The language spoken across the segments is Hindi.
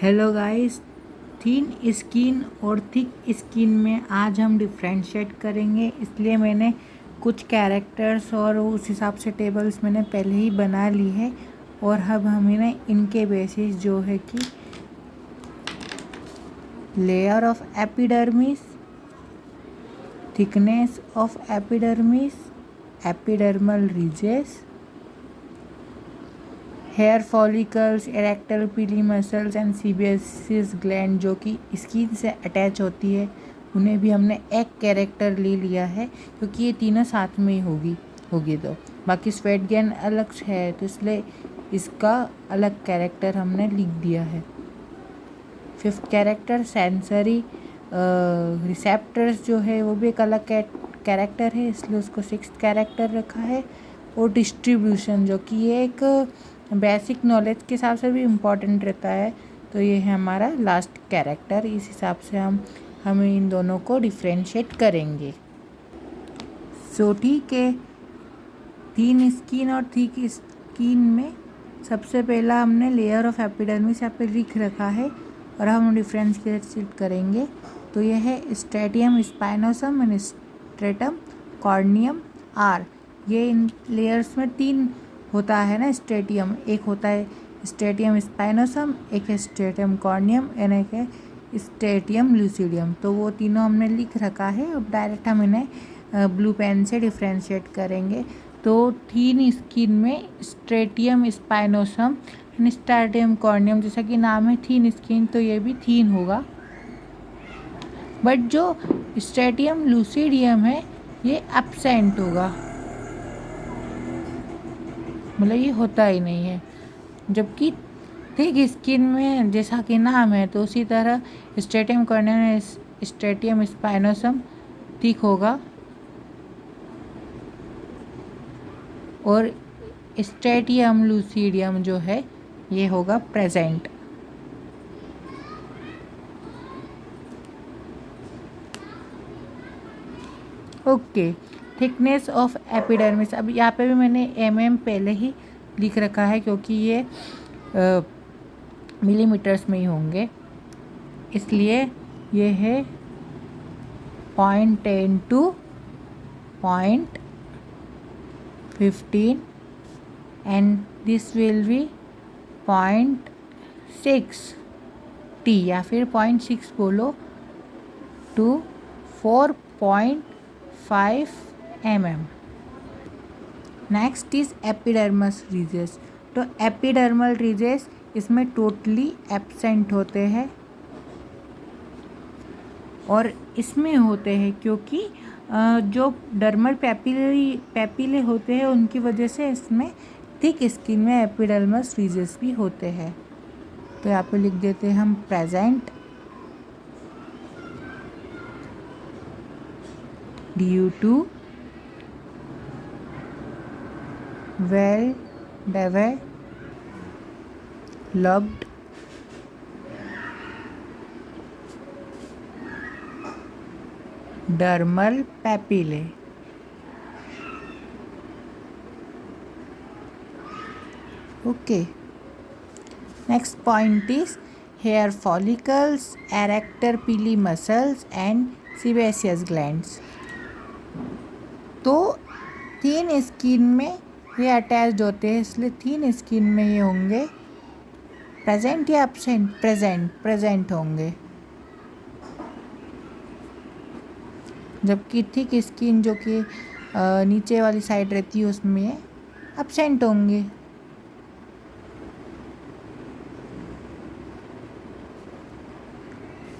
हेलो गाइस, थिन स्किन और थिक स्किन में आज हम डिफ्रेंशिएट करेंगे। इसलिए मैंने कुछ कैरेक्टर्स और उस हिसाब से टेबल्स मैंने पहले ही बना ली है और अब हमें इनके बेसिस जो है कि layer of epidermis, thickness of epidermis, epidermal ridges, hair follicles, erector pili muscles and sebaceous gland जो कि स्किन से अटैच होती है, उन्हें भी हमने एक कैरेक्टर ले लिया है क्योंकि ये तीनों साथ में ही होगी। तो बाकी स्वेट ग्लैंड अलग है तो इसलिए इसका अलग कैरेक्टर हमने लिख दिया है। फिफ्थ कैरेक्टर सेंसरी रिसेप्टर्स जो है वो भी एक अलग कैरेक्टर है, इसलिए उसको सिक्स्थ कैरेक्टर रखा है। और डिस्ट्रीब्यूशन जो कि ये एक बेसिक नॉलेज के हिसाब से भी इम्पॉर्टेंट रहता है, तो ये है हमारा लास्ट कैरेक्टर। इस हिसाब से हम इन दोनों को डिफ्रेंशिएट करेंगे। सो ठीक है, थिन स्किन और थिक स्किन में सबसे पहला हमने लेयर ऑफ एपिडर्मिस यहाँ पे लिख रखा है और हम डिफ्रेंशिएट करेंगे। तो यह है stratum spinosum and stratum corneum are. ये इन लेयर्स में तीन होता है ना स्ट्रेटियम, एक होता है स्ट्रेटियम स्पाइनोसम, एक है स्ट्रेटियम कॉर्नियम एंड एक है स्ट्रेटियम लूसिडियम। तो वो तीनों हमने लिख रखा है। अब डायरेक्ट हम इन्हें ब्लू पेन से डिफ्रेंशिएट करेंगे। तो थीन स्किन में स्ट्रेटियम स्पाइनोसम एंड स्ट्रेटियम कॉर्नियम, जैसा कि नाम है थीन स्किन तो ये भी थीन होगा। बट जो स्ट्रेटियम लूसिडियम है ये एब्सेंट होगा, मतलब ये होता ही नहीं है। जबकि थिक स्किन में जैसा कि नाम है तो उसी तरह स्ट्रेटियम कॉर्नियम स्ट्रेटियम स्पाइनोसम थिक होगा और स्ट्रेटियम लूसिडियम जो है ये होगा present. Okay, thickness of epidermis, अब यहाँ पे भी मैंने पहले ही लिख रखा है क्योंकि ये मिलीमीटर्स में ही होंगे, इसलिए ये है 0.10 to 0.15 and this will be 0.6 t या फिर 0.6 बोलो to 4.5 mm। Next is epidermis ridges. तो एपिडर्मल रीजेस इसमें टोटली एब्सेंट होते हैं और इसमें होते हैं क्योंकि जो डर्मल पैपिले होते हैं उनकी वजह से इसमें थिक स्किन में एपिडर्मस रीजेस भी होते हैं। तो यहाँ पे लिख देते हैं हम present due to well developed dermal papillae। Okay, next point is hair follicles, erector pili muscles and sebaceous glands। तो थिन स्किन में ये अटैच्ड होते हैं, इसलिए थिन स्किन में ये होंगे प्रेजेंट या एब्सेंट, प्रेजेंट होंगे। जबकि थिक स्किन जो कि नीचे वाली साइड रहती है उसमें एब्सेंट होंगे।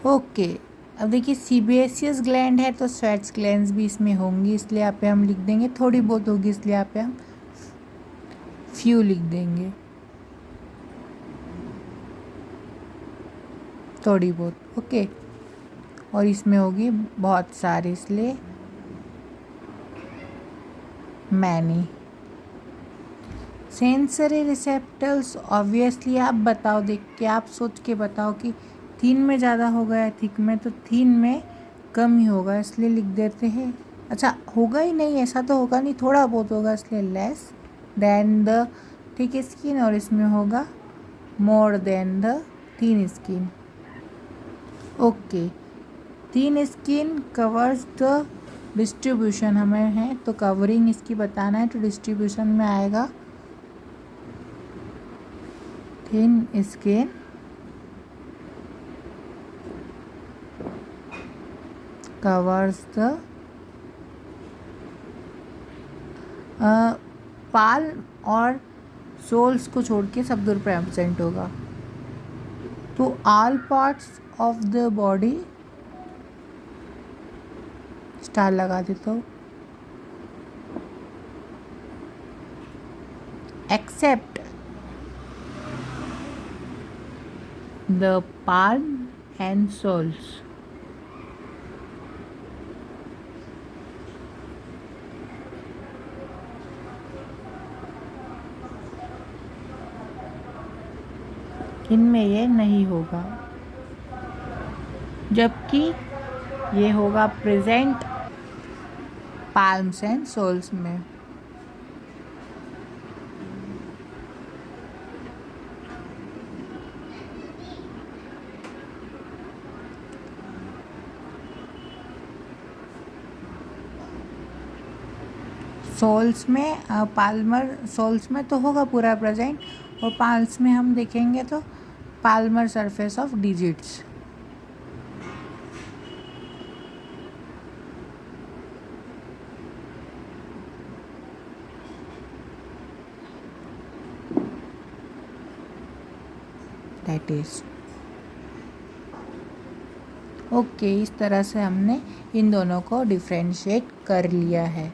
ओके, अब देखिए सीबेसियस ग्लैंड है तो स्वेट्स ग्लैंड्स भी इसमें होंगी, इसलिए यहाँ पे हम लिख देंगे, थोड़ी बहुत होगी इसलिए यहाँ पे हम फ्यू लिख देंगे, थोड़ी बहुत। ओके, और इसमें होगी बहुत सारी इसलिए मैनी। सेंसरी रिसेप्टर्स, ऑब्वियसली आप बताओ, देख के आप सोच के बताओ कि थीन में ज़्यादा होगा या थिक में, तो थीन में कम ही होगा इसलिए लिख देते हैं। अच्छा, होगा ही नहीं, ऐसा तो होगा नहीं, थोड़ा बहुत होगा इसलिए less than the thick skin, और इसमें होगा more than the thin skin. Okay, thin skin covers the distribution हमें है, तो कवरिंग इसकी बताना है, तो डिस्ट्रीब्यूशन में आएगा thin skin covers the palm और सोल्स को छोड़ के सब दूर प्रेजेंट होगा। तो all parts of the body, star लगा देता हूँ, except the palm and soles. इनमें ये नहीं होगा, जबकि ये होगा प्रेजेंट पाल्म्स एंड सोल्स में। सोल्स में पाल्मर, सोल्स में तो होगा पूरा प्रेजेंट, और पाल्म्स में हम देखेंगे तो Palmer surface of digits. That is okay. इस तरह से हमने इन दोनों को डिफ्रेंशिएट कर लिया है।